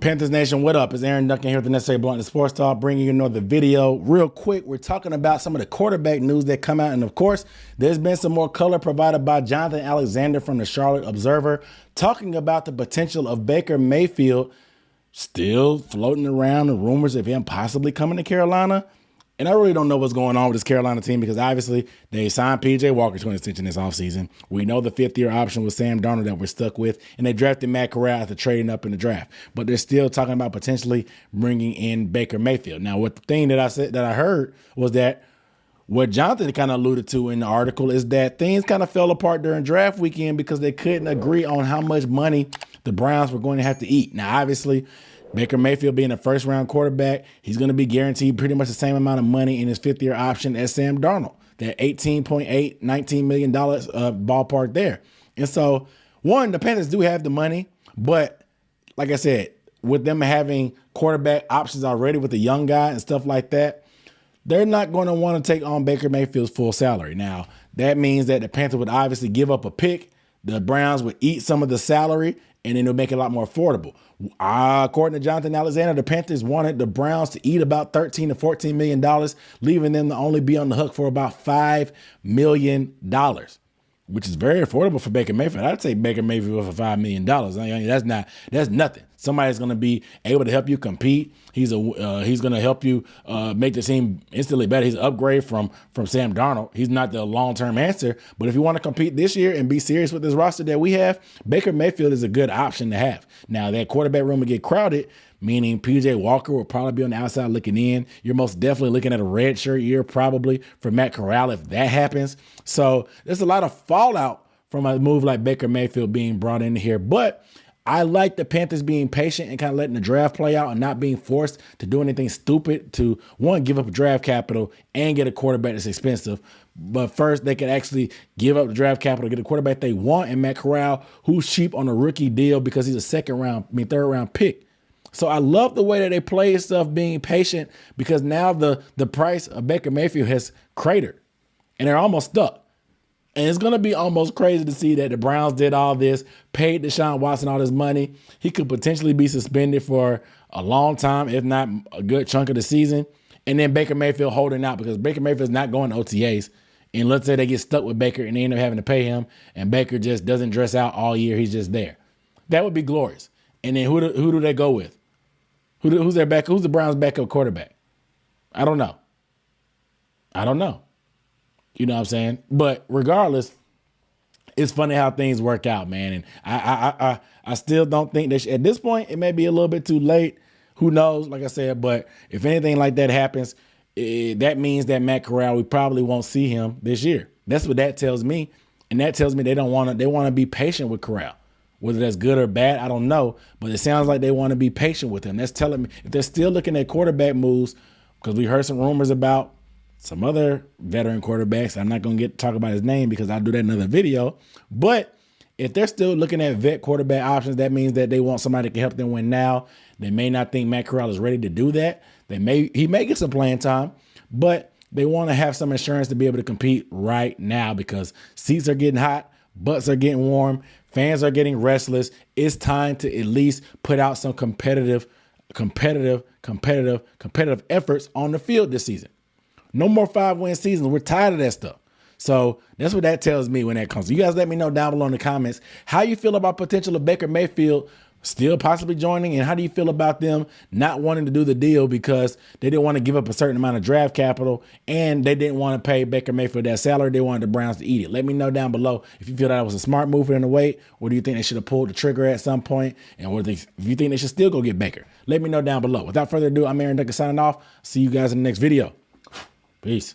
Panthers Nation, what up? It's Aaron Duncan here with the Necessary Blunt Sports Talk, bringing you another video. Real quick, we're talking about some of the quarterback news that come out. And of course, there's been some more color provided by Jonathan Alexander from the Charlotte Observer, talking about the potential of Baker Mayfield still floating around the rumors of him possibly coming to Carolina. And I really don't know what's going on with this Carolina team because obviously they signed P.J. Walker to an extension this offseason. We know the fifth-year option with Sam Darnold that we're stuck with, and they drafted Matt Corral after trading up in the draft. But they're still talking about potentially bringing in Baker Mayfield. Now, what the thing that I heard was that what Jonathan kind of alluded to in the article is that things kind of fell apart during draft weekend because they couldn't agree on how much money the Browns were going to have to eat. Now, obviously, Baker Mayfield being a first-round quarterback, he's going to be guaranteed pretty much the same amount of money in his fifth-year option as Sam Darnold, that $18.8, $19 million ballpark there. And so, one, the Panthers do have the money, but like I said, with them having quarterback options already with a young guy and stuff like that, they're not going to want to take on Baker Mayfield's full salary. Now, that means that the Panthers would obviously give up a pick. The Browns would eat some of the salary, and then it'll make it a lot more affordable. According to Jonathan Alexander, the Panthers wanted the Browns to eat about $13 to $14 million, leaving them to only be on the hook for about $5 million, which is very affordable for Baker Mayfield. I'd say Baker Mayfield for $5 million. I mean, that's nothing. Somebody's going to be able to help you compete. He's going to help you make the team instantly better. He's an upgrade from Sam Darnold. He's not the long-term answer, but if you want to compete this year and be serious with this roster that we have, Baker Mayfield is a good option to have. Now, that quarterback room will get crowded, meaning P.J. Walker will probably be on the outside looking in. You're most definitely looking at a redshirt year probably for Matt Corral if that happens. So there's a lot of fallout from a move like Baker Mayfield being brought in here. But I like the Panthers being patient and kind of letting the draft play out and not being forced to do anything stupid to, one, give up draft capital and get a quarterback that's expensive. But first, they could actually give up the draft capital, get a quarterback they want, and Matt Corral, who's cheap on a rookie deal because he's a third round pick. So I love the way that they play stuff, being patient, because now the price of Baker Mayfield has cratered and they're almost stuck. And it's going to be almost crazy to see that the Browns did all this, paid Deshaun Watson all this money. He could potentially be suspended for a long time, if not a good chunk of the season. And then Baker Mayfield holding out because Baker Mayfield's not going to OTAs. And let's say they get stuck with Baker and they end up having to pay him and Baker just doesn't dress out all year. He's just there. That would be glorious. And then who do they go with? Who's their backup? Who's the Browns' backup quarterback? I don't know. You know what I'm saying? But regardless, it's funny how things work out, man. And I still don't think that at this point, it may be a little bit too late. Who knows? Like I said, but if anything like that happens, that means that Matt Corral, we probably won't see him this year. That's what that tells me. And that tells me they want to be patient with Corral. Whether that's good or bad, I don't know. But it sounds like they want to be patient with him. That's telling me if they're still looking at quarterback moves, because we heard some rumors about some other veteran quarterbacks. I'm not going to talk about his name because I'll do that in another video. But if they're still looking at vet quarterback options, that means that they want somebody that can help them win now. They may not think Matt Corral is ready to do that. He may get some playing time, but they want to have some insurance to be able to compete right now because seats are getting hot, butts are getting warm, fans are getting restless. It's time to at least put out some competitive efforts on the field this season. No more 5-win seasons. We're tired of that stuff. So that's what that tells me when that comes. You guys let me know down below in the comments how you feel about potential of Baker Mayfield still possibly joining, and how do you feel about them not wanting to do the deal because they didn't want to give up a certain amount of draft capital and they didn't want to pay Baker Mayfield that salary. They wanted the Browns to eat it. Let me know down below if you feel that was a smart move for them to wait, or do you think they should have pulled the trigger at some point, and if you think they should still go get Baker. Let me know down below. Without further ado, I'm Aaron Duncan signing off. See you guys in the next video. Peace.